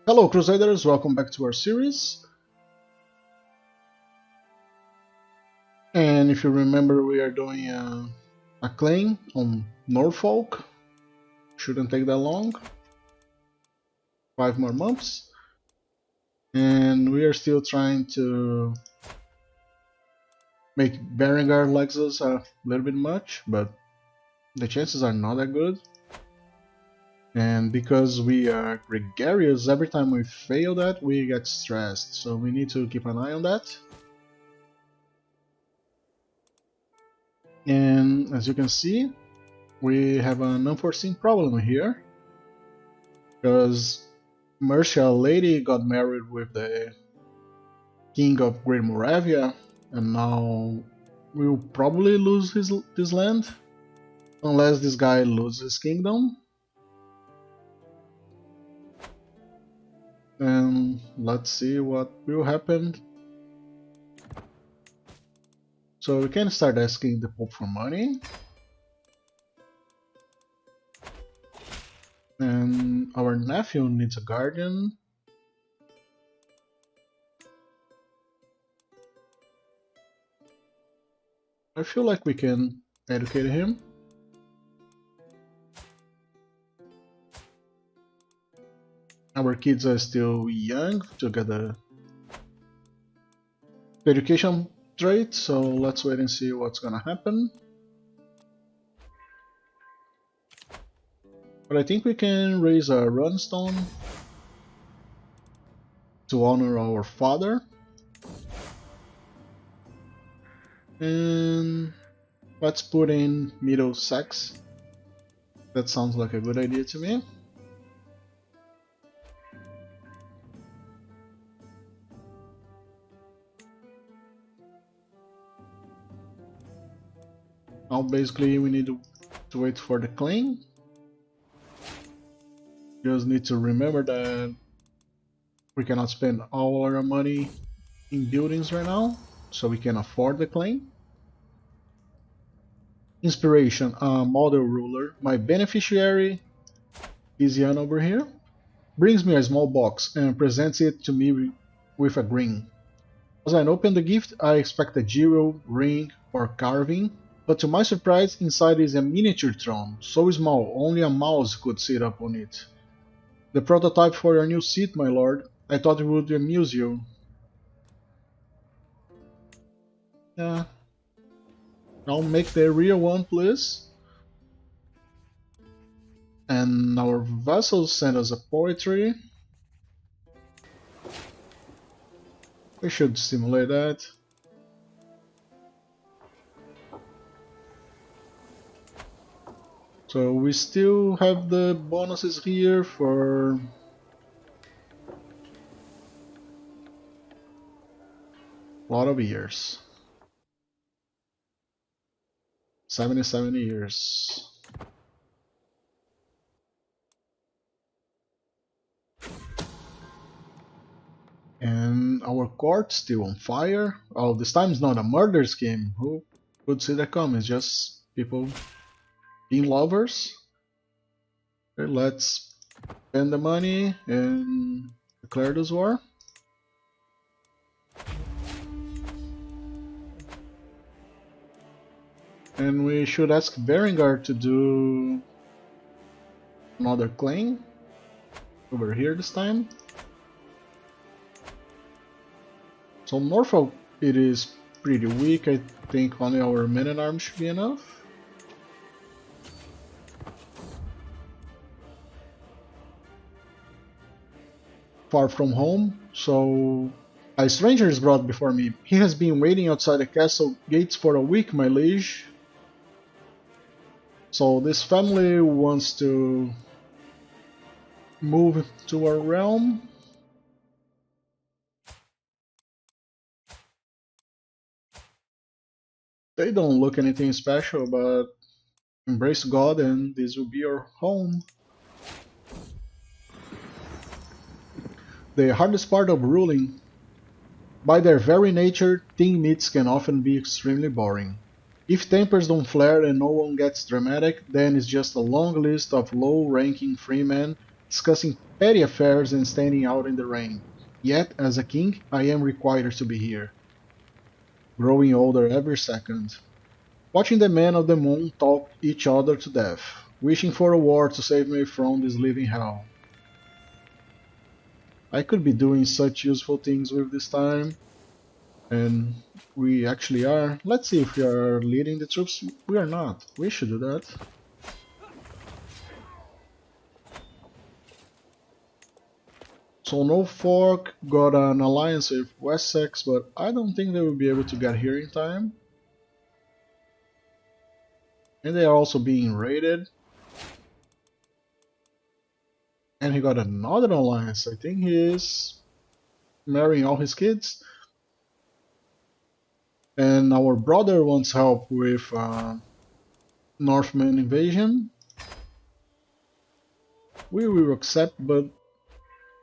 Hello Crusaders, welcome back to our series. And if you remember, we are doing a claim on Norfolk. Shouldn't take that long. 5 more months. And we are still trying to make Berengar likes us a little bit much, but the chances are not that good. And because we are gregarious, every time we fail that, we get stressed. So we need to keep an eye on that. And as you can see, we have an unforeseen problem here, because Mercia lady got married with the king of Great Moravia, and now we'll probably lose this land, unless this guy loses his kingdom. And let's see what will happen. So we can start asking the Pope for money. And our nephew needs a guardian. I feel like we can educate him. Our kids are still young to get the education trait, so let's wait and see what's gonna happen. But I think we can raise a runestone to honor our father. And let's put in Middlesex. That sounds like a good idea to me. Now basically we need to wait for the claim. Just need to remember that we cannot spend all our money in buildings right now, so we can afford the claim. Inspiration, model ruler. My beneficiary is Jan over here. Brings me a small box and presents it to me with a grin. As I open the gift, I expect a jewel, ring, or carving, but to my surprise, inside is a miniature throne, so small only a mouse could sit up on it. The prototype for your new seat, my lord. I thought it would amuse you. Yeah. I'll make the real one, please. And our vassals send us a poetry. We should simulate that. So we still have the bonuses here for a lot of years. 77 years. And our court's still on fire. Oh, this time it's not a murder scheme. Who would see that come? It's just people being lovers. Okay, let's spend the money and declare this war. And we should ask Berengar to do another claim over here this time. So Norfolk, it is pretty weak. I think only our men at arms should be enough. Far from home, so a stranger is brought before me. He has been waiting outside the castle gates for a week, my liege. So this family wants to move to our realm. They don't look anything special, but embrace God and this will be your home. The hardest part of ruling. By their very nature, team meets can often be extremely boring. If tempers don't flare and no one gets dramatic, then it's just a long list of low-ranking freemen discussing petty affairs and standing out in the rain. Yet, as a king, I am required to be here, growing older every second. Watching the men of the moon talk each other to death, wishing for a war to save me from this living hell. I could be doing such useful things with this time, and we actually are. Let's see if we are leading the troops. We are not. We should do that. So Norfolk got an alliance with Wessex, but I don't think they will be able to get here in time. And they are also being raided. And he got another alliance. I think he is marrying all his kids. And our brother wants help with Northman invasion. We will accept, but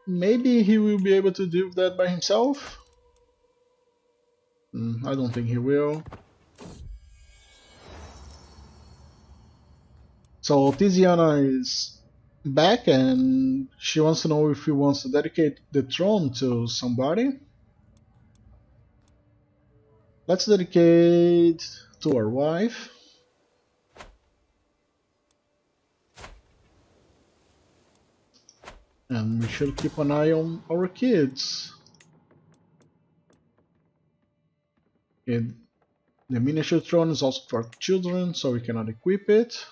maybe he will be able to do that by himself. I don't think he will. So Tiziana is back and she wants to know if he wants to dedicate the throne to somebody. Let's dedicate to our wife. And we should keep an eye on our kids. And the miniature throne is also for children, so we cannot equip it.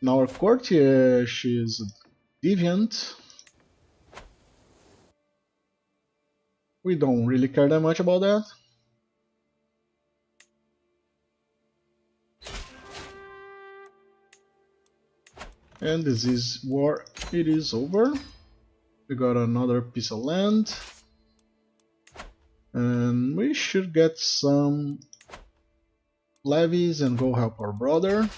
Now our courtier, she is deviant. We don't really care that much about that. And this is war, it is over. We got another piece of land. And we should get some levies and go help our brother.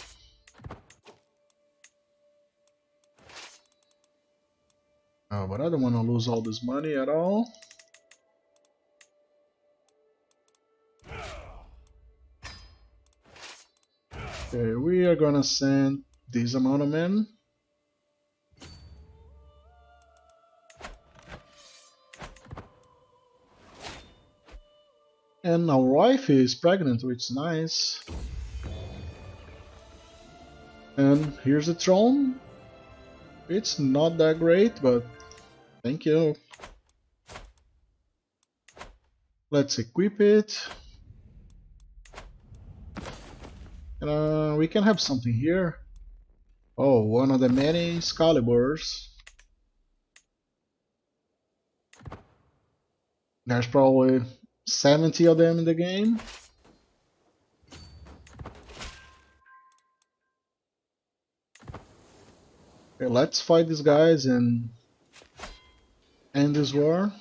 But I don't want to lose all this money at all. Okay, we are gonna send this amount of men. And our wife is pregnant, which is nice. And here's the throne. It's not that great, but thank you. Let's equip it. And we can have something here. Oh, one of the many Excaliburs. There's probably 70 of them in the game. Okay, let's fight these guys and end this war.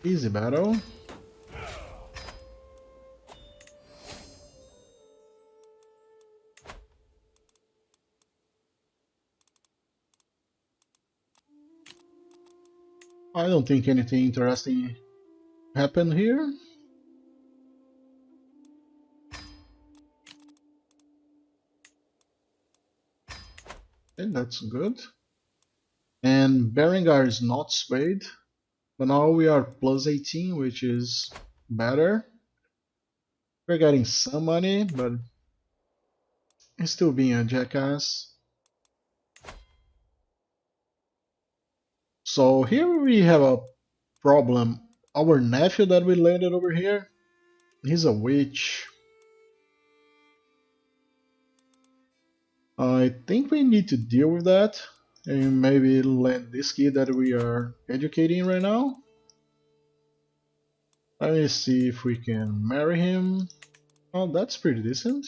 Easy battle. I don't think anything interesting happened here. Okay, that's good. And Berengar is not swayed, but now we are plus 18, which is better. We're getting some money, but he's still being a jackass. So here we have a problem. Our nephew that we landed over here, he's a witch. I think we need to deal with that and maybe land this kid that we are educating right now. Let me see if we can marry him. Oh, that's pretty decent.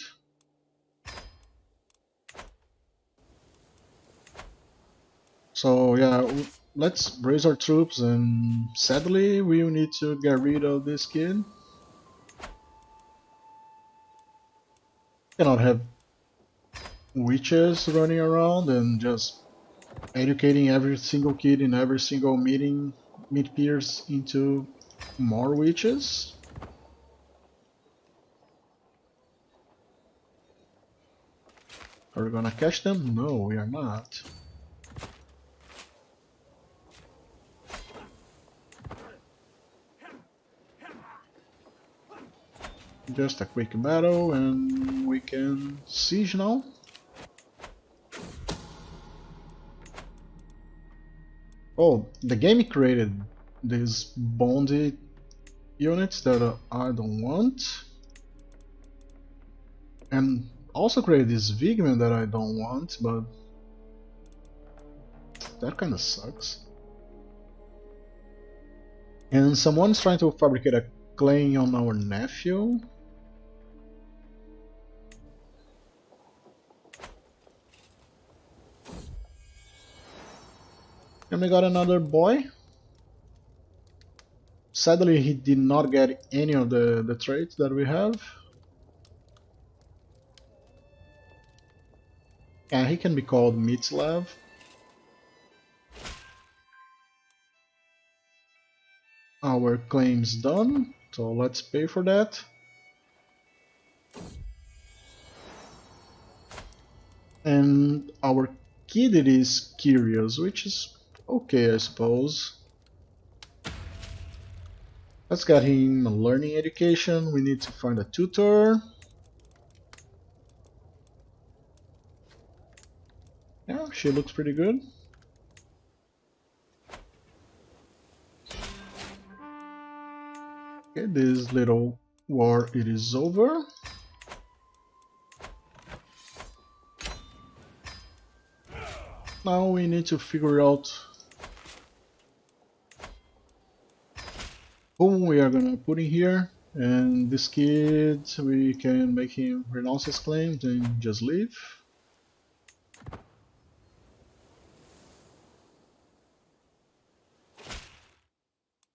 So yeah, let's raise our troops, and sadly we will need to get rid of this kid. Cannot have witches running around and just educating every single kid in every single meeting mid-peers into more witches. Are we gonna catch them? No, we are not. Just a quick battle and we can siege now. Oh, the game created these bounty units that I don't want. And also created this Vigman that I don't want, but that kinda sucks. And someone's trying to fabricate a claim on our nephew. And we got another boy. Sadly, he did not get any of the traits that we have. Yeah, he can be called Mitslav. Our claim's done, so let's pay for that. And our kid is curious, which is okay, I suppose. Let's get him a learning education. We need to find a tutor. Yeah, she looks pretty good. Okay, this little war, it is over. Now we need to figure out whom we are gonna put in here. And this kid, we can make him renounce his claims and just leave.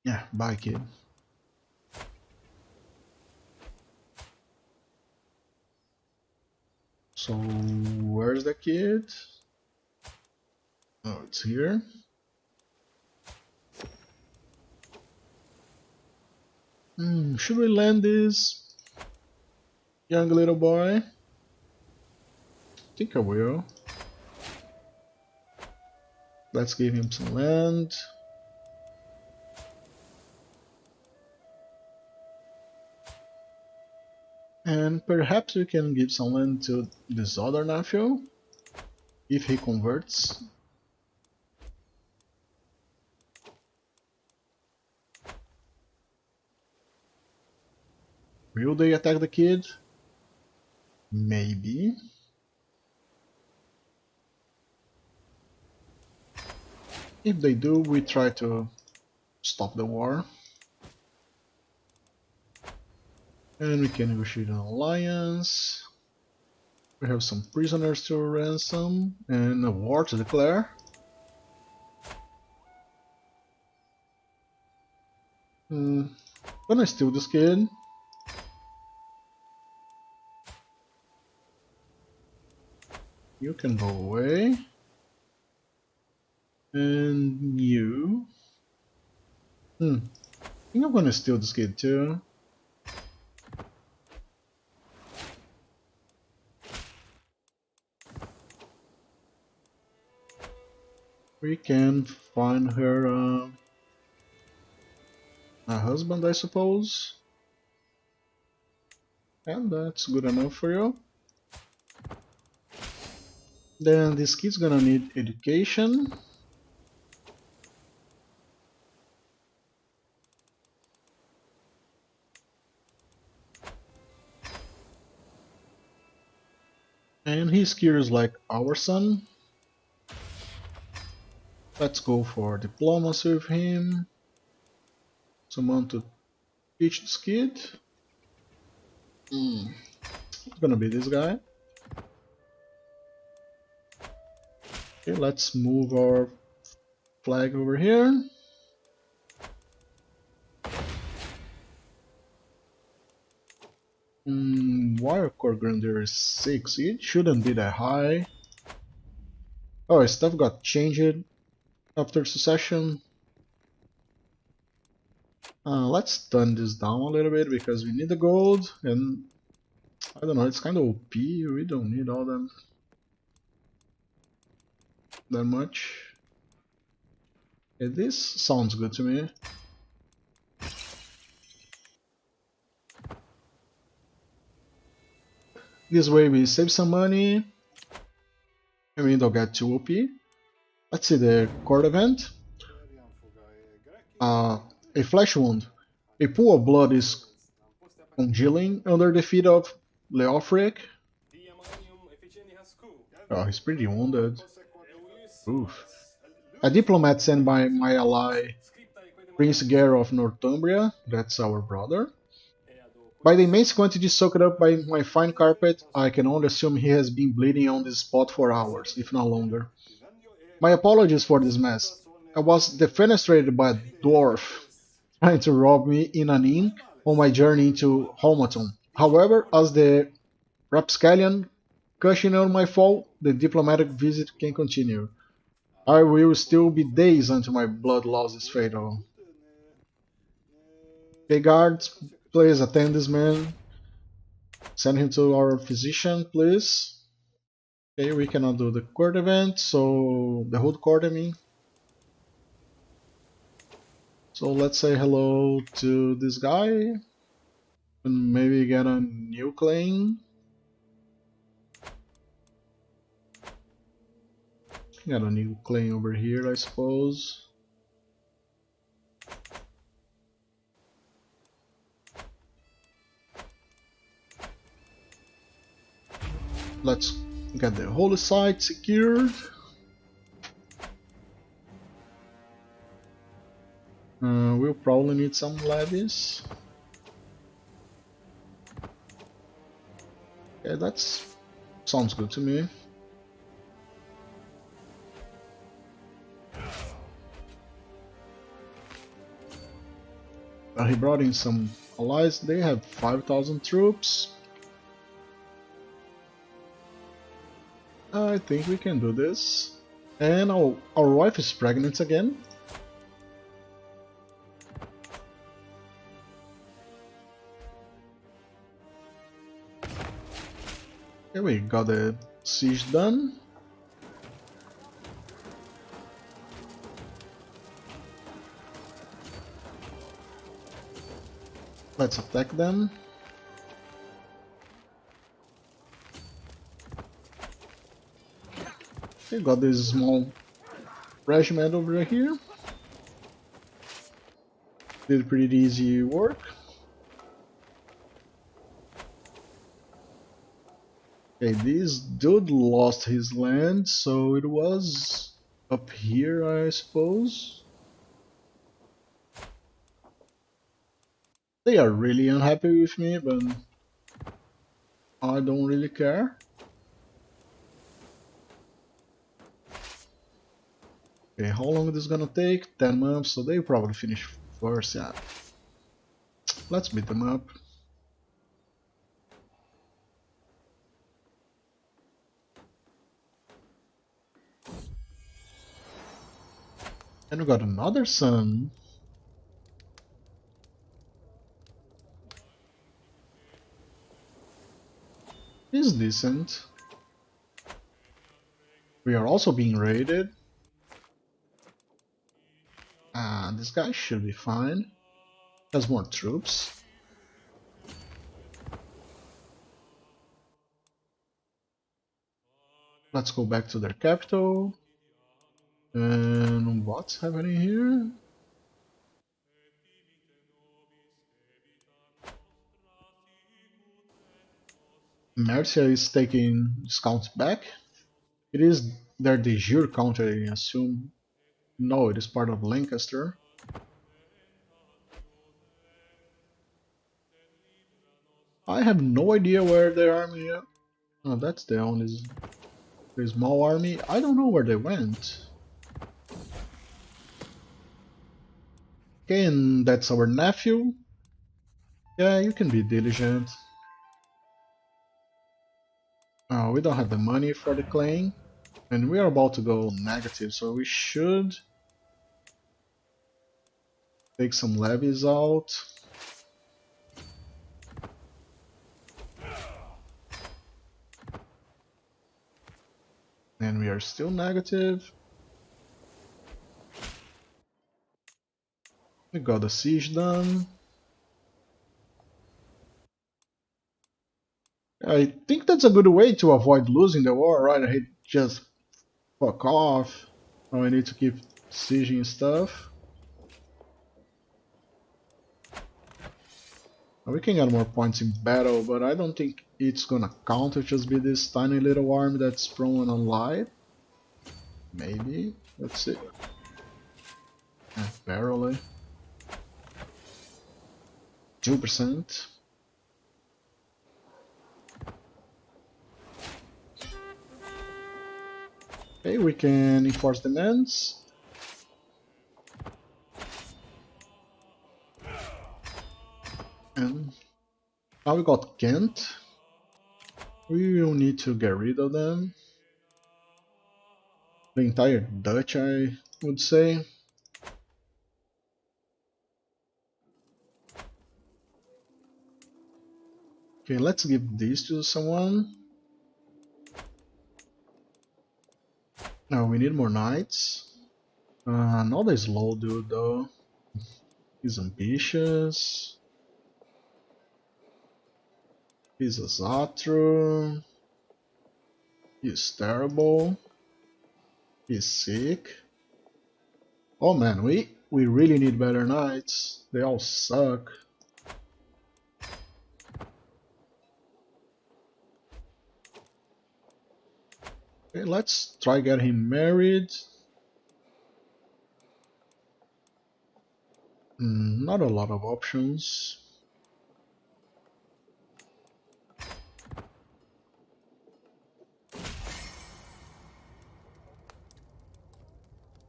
Yeah, bye kid. So where's the kid? Oh, it's here. Should we land this young little boy? I think I will. Let's give him some land. And perhaps we can give some land to this other nephew, if he converts. Will they attack the kid? Maybe. If they do, we try to stop the war. And we can negotiate an alliance. We have some prisoners to ransom and a war to declare. Gonna steal this kid. You can go away. And you. I think I'm gonna steal this kid too. We can find her a husband, I suppose. And that's good enough for you. Then this kid's gonna need education. And he's curious like our son. Let's go for diplomacy with him. Someone to teach this kid. It's gonna be this guy. Okay, let's move our flag over here. Why our core grandeur is 6? It shouldn't be that high. Oh, stuff got changed after secession. Let's turn this down a little bit because we need the gold, and I don't know, it's kind of OP. We don't need all them. that much. Okay, this sounds good to me. This way we save some money and we don't get too OP. Let's see the court event. A flesh wound. A pool of blood is congealing under the feet of Leofric. Oh, he's pretty wounded. Oof. A diplomat sent by my ally Prince Gare of Northumbria, that's our brother. By the immense quantity soaked up by my fine carpet, I can only assume he has been bleeding on this spot for hours, if not longer. My apologies for this mess. I was defenestrated by a dwarf trying to rob me in an inn on my journey to Holmaton. However, as the rapscallion cushioned on my fall, the diplomatic visit can continue. I will still be days until my blood loss is fatal. Okay, guards, please attend this man. Send him to our physician, please. Okay, we cannot do the court event, so the hood court, I mean. So let's say hello to this guy and maybe get a new claim. Got a new claim over here, I suppose. Let's get the holy site secured. We'll probably need some levies. Okay, that sounds good to me. He brought in some allies. They have 5,000 troops. I think we can do this. And our wife is pregnant again. Okay, we got the siege done. Let's attack them. Okay, got this small regiment over here. Did pretty easy work. Okay, this dude lost his land, so it was up here, I suppose. They are really unhappy with me, but I don't really care. Okay, how long is this gonna take? 10 months, so they probably finish first, yeah. Let's beat them up. And we got another son. He's decent. We are also being raided. This guy should be fine. Has more troops. Let's go back to their capital. And what's happening here? Mercia is taking discounts back. It is their de jure country, I assume. No, it is part of Lancaster. I have no idea where their army is. Oh, that's the only small army. I don't know where they went. Okay, and that's our nephew. Yeah, you can be diligent. We don't have the money for the claim. And we are about to go negative, so we should take some levies out. And we are still negative. We got the siege done. I think that's a good way to avoid losing the war, right? I just fuck off. Now I need to keep sieging stuff. We can get more points in battle, but I don't think it's gonna count to just be this tiny little army that's prone on light. Maybe. Let's see. Barely. 2%. Okay, we can enforce demands. And now we got Kent. We will need to get rid of them. The entire Dutch, I would say. Okay, let's give these to someone. Now we need more knights. Not a slow dude though. He's ambitious. He's a Zatru. He's terrible. He's sick. Oh man, we really need better knights. They all suck. Okay, let's try get him married. Not a lot of options.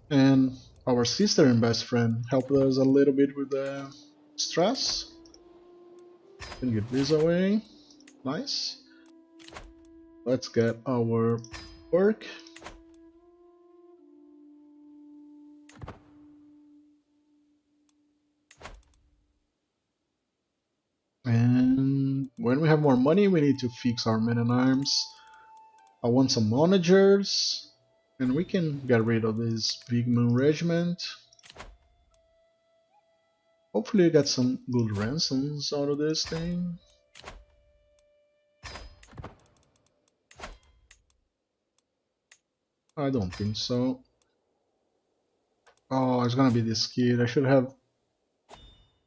And our sister and best friend helped us a little bit with the stress. Can get this away. Nice. Let's get our work. And when we have more money, we need to fix our men at arms. I want some managers, and we can get rid of this big moon regiment. Hopefully, we get some good ransoms out of this thing. I don't think so. Oh, it's gonna be this kid. I should have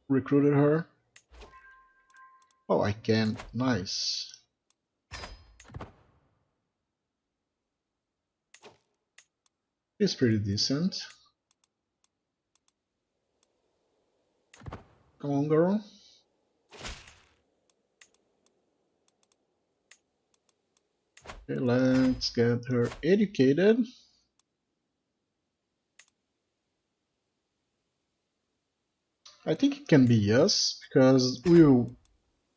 recruited her. Oh, I can. Nice. It's pretty decent. Come on, girl. Okay, let's get her educated. I think it can be yes, because we'll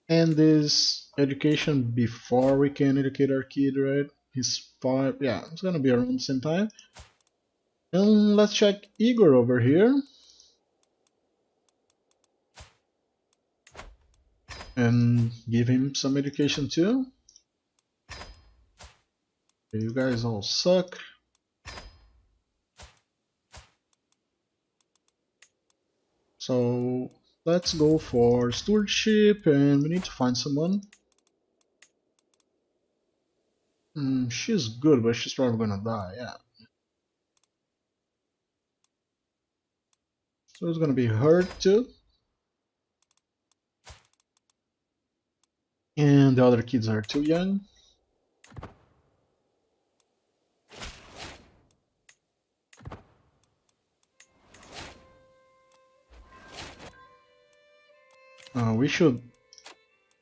end this education before we can educate our kid, right? He's 5, yeah, it's gonna be around the same time. And let's check Igor over here. And give him some education too. You guys all suck. So let's go for stewardship, and we need to find someone. She's good, but she's probably gonna die, yeah. So it's gonna be her too. And the other kids are too young. We should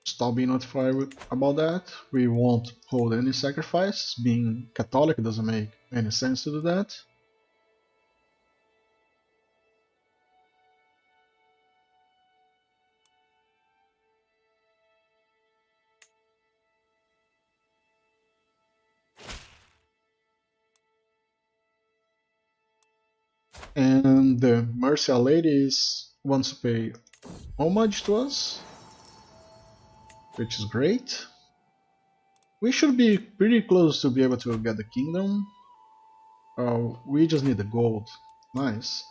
stop being notified about that. We won't hold any sacrifice. Being Catholic doesn't make any sense to do that. And the Mercia ladies wants to pay homage to us, which is great. We should be pretty close to be able to get the kingdom. We just need the gold. Nice.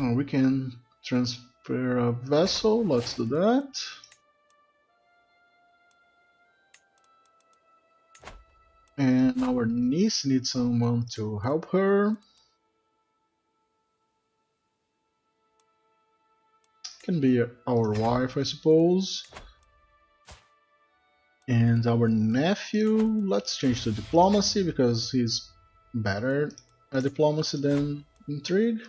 We can transfer a vessel, let's do that. And our niece needs someone to help her. Can be our wife, I suppose. And our nephew, let's change to diplomacy because he's better at diplomacy than intrigue.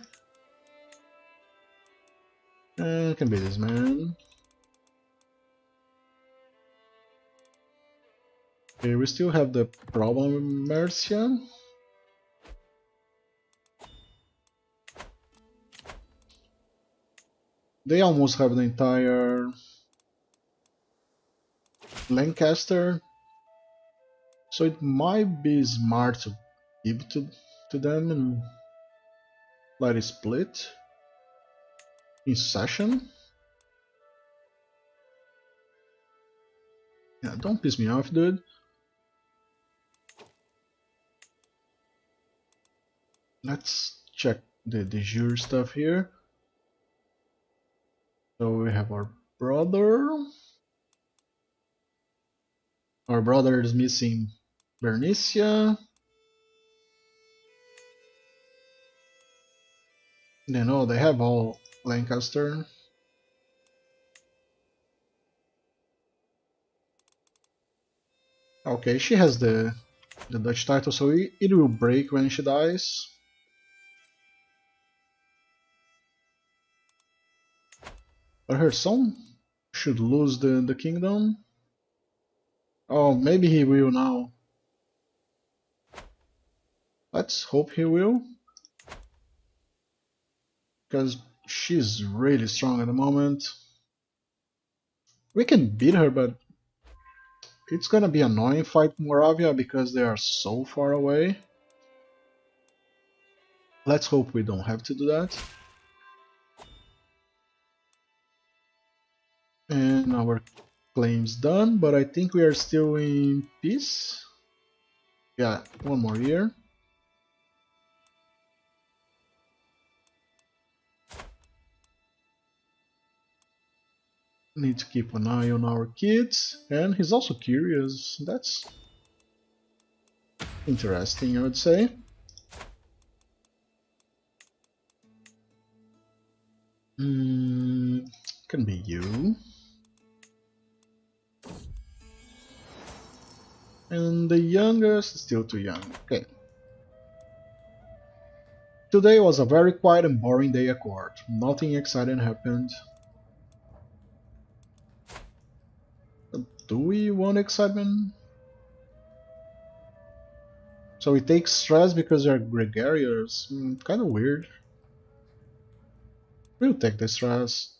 And can be this man. Okay, we still have the problem with Mercia. They almost have the entire Lancaster, so it might be smart to give to them and let it split in session. Yeah, don't piss me off, dude. Let's check the de jure stuff here. So we have our brother. Our brother is missing Bernicia. No, they have all Lancaster. Okay, she has the Dutch title, so it will break when she dies. But her son should lose the kingdom. Oh, maybe he will now. Let's hope he will. Because she's really strong at the moment. We can beat her, but it's gonna be annoying fight Moravia because they are so far away. Let's hope we don't have to do that. And our claim's done, but I think we are still in peace. Yeah, one more year. Need to keep an eye on our kids, and he's also curious. That's interesting, I would say. Can be you. And the youngest is still too young. Okay. Today was a very quiet and boring day at court. Nothing exciting happened. Do we want excitement? So we take stress because they're gregarious. Kind of weird. We'll take the stress.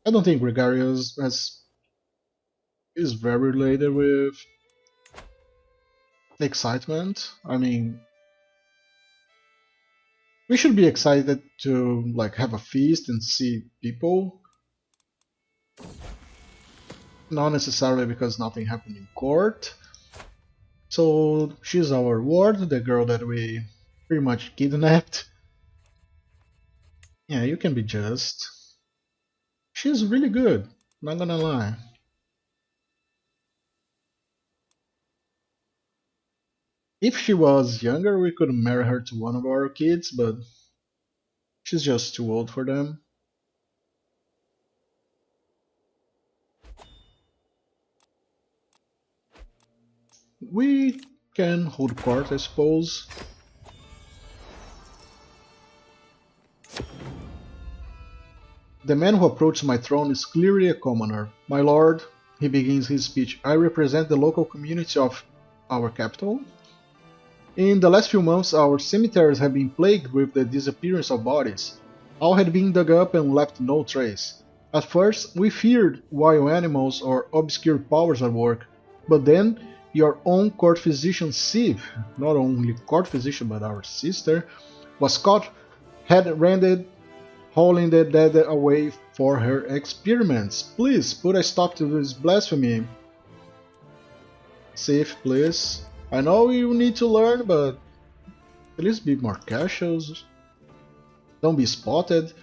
I don't think gregarious is very related with excitement. I mean, we should be excited to like have a feast and see people. Not necessarily because nothing happened in court. So she's our ward, the girl that we pretty much kidnapped. Yeah, you can be just. She's really good, not gonna lie. If she was younger, we could marry her to one of our kids, but she's just too old for them. We can hold court, I suppose. The man who approaches my throne is clearly a commoner. My lord, he begins his speech, I represent the local community of our capital. In the last few months, our cemeteries have been plagued with the disappearance of bodies. All had been dug up and left no trace. At first, we feared wild animals or obscure powers at work, but then your own court physician Siv, not only court physician but our sister, was caught red-handed hauling the dead away for her experiments. Please put a stop to this blasphemy. Safe, please. I know you need to learn, but at least be more cautious. Don't be spotted.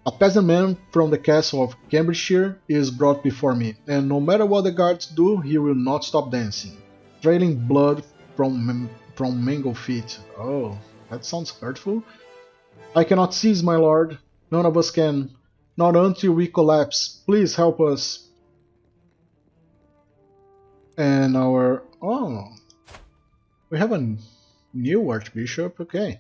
A peasant man from the castle of Cambridgeshire is brought before me, and no matter what the guards do, he will not stop dancing, trailing blood from mangled feet. Oh, that sounds hurtful. I cannot seize, my lord. None of us can. Not until we collapse. Please help us. And our... Oh, we have a new archbishop. Okay.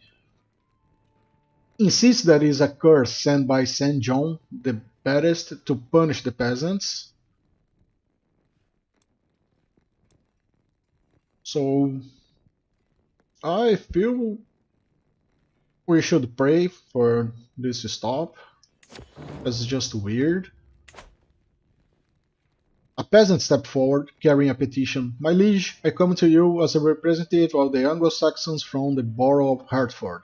Insists that it is a curse sent by Saint John the Baptist to punish the peasants. So I feel we should pray for this to stop. That's just weird. A peasant stepped forward, carrying a petition. My liege, I come to you as a representative of the Anglo-Saxons from the borough of Hertford.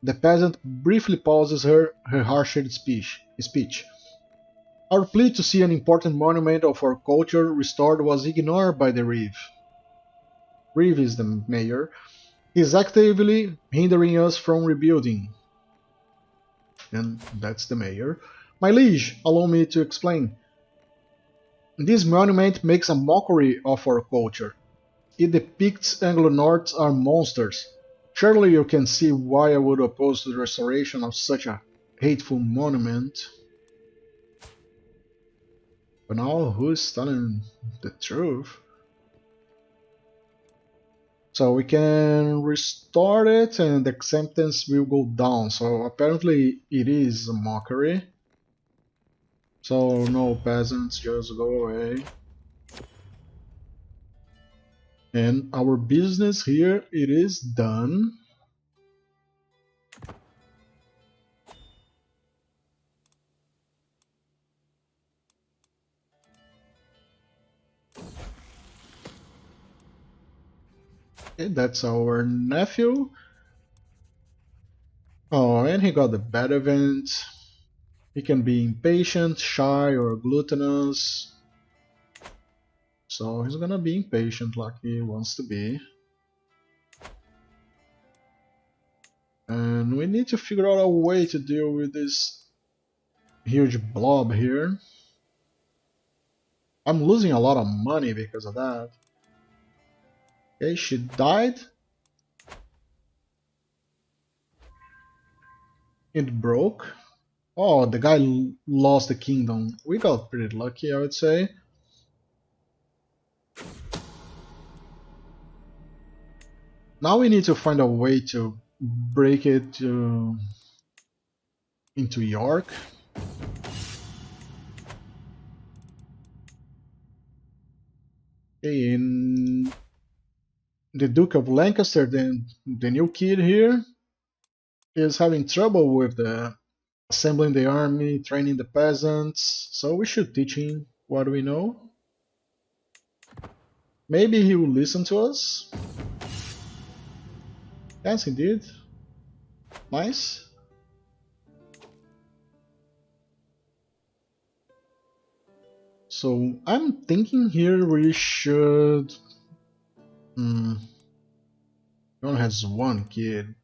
The peasant briefly pauses her harsher speech. Our plea to see an important monument of our culture restored was ignored by the Reeve. Reeve is the mayor. He is actively hindering us from rebuilding. And that's the mayor. My liege, allow me to explain. This monument makes a mockery of our culture. It depicts Anglo-Nords as monsters. Surely you can see why I would oppose the restoration of such a hateful monument. But now, who is telling the truth? So we can restore it and the acceptance will go down. So apparently it is a mockery. So no peasants, just go away. And our business here, it is done. Okay, that's our nephew. Oh, and he got the bad event. He can be impatient, shy, or gluttonous. So he's gonna be impatient like he wants to be. And we need to figure out a way to deal with this huge blob here. I'm losing a lot of money because of that. Okay, she died. It broke. Oh, the guy lost the kingdom. We got pretty lucky, I would say. Now we need to find a way to break it into York. Okay, and the Duke of Lancaster, the new kid here, is having trouble with the assembling the army, training the peasants. So we should teach him what we know. Maybe he will listen to us. Yes, he did. Nice. So I'm thinking here we should... He only has one kid.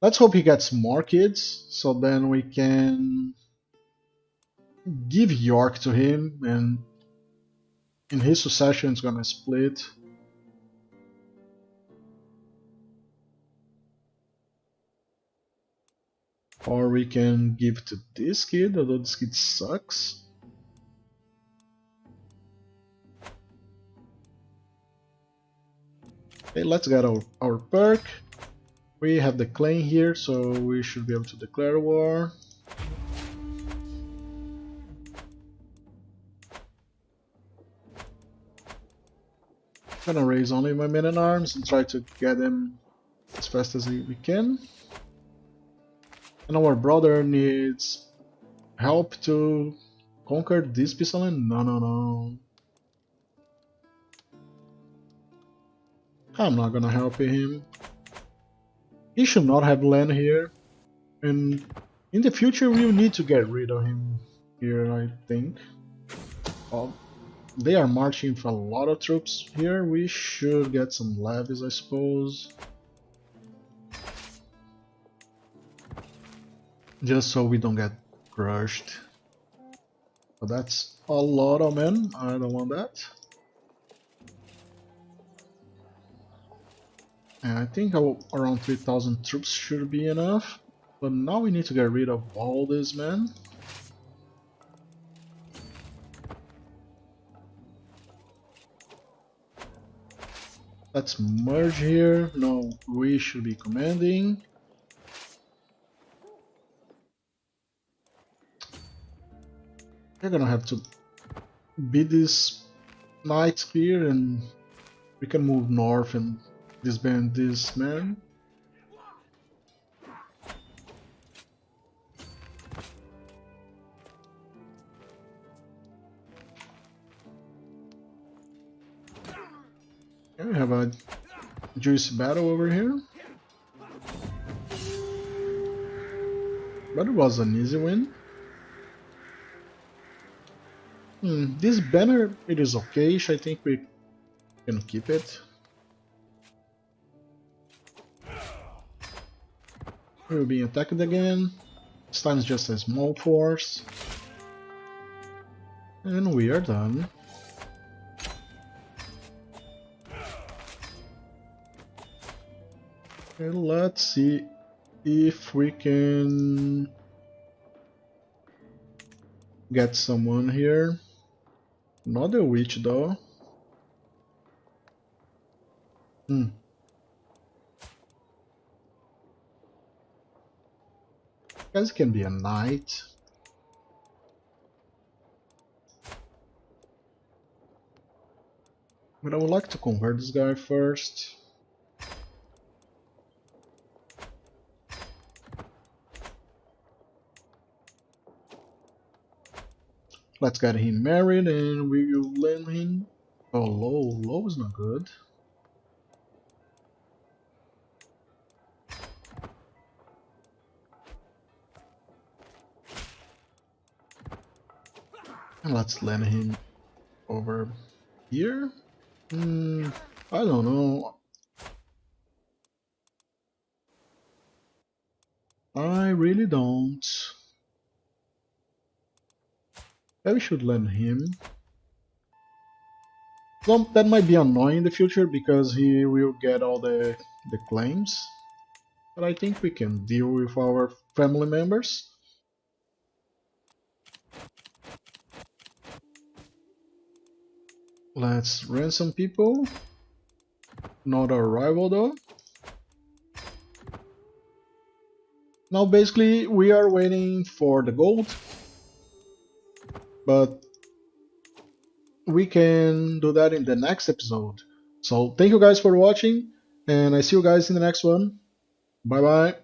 Let's hope he gets more kids, so then we can give York to him, and in his succession it's gonna split. Or we can give to this kid, although this kid sucks. Okay, let's get our perk. We have the claim here, so we should be able to declare war. Gonna raise only my men at arms and try to get them as fast as we can. And our brother needs help to conquer this pistol. No. I'm not gonna help him. He should not have land here. And in the future we'll need to get rid of him here, I think. Oh, they are marching for a lot of troops here. We should get some levies, I suppose. just so we don't get crushed. But that's a lot of men, I don't want that. And I think around 3,000 troops should be enough. But now we need to get rid of all these men. Let's merge here. No, we should be commanding. We're gonna have to beat these knights here, and we can move north and disband this man. Okay, we have a juicy battle over here. But it was an easy win. This banner, it is okay, I think we can keep it. We're being attacked again. This time it's just a small force. And we are done. Okay, let's see if we can get someone here. Not a witch though. Guys, can be a knight. But I would like to convert this guy first. Let's get him married and we will lend him. Oh, low. Low is not good. And let's lend him over here. I don't know. I really don't. Maybe we should lend him. Well, that might be annoying in the future because he will get all the claims. But I think we can deal with our family members. Let's ransom people. Not our rival though. Now basically we are waiting for the gold. But we can do that in the next episode. So thank you guys for watching, and I see you guys in the next one. Bye bye.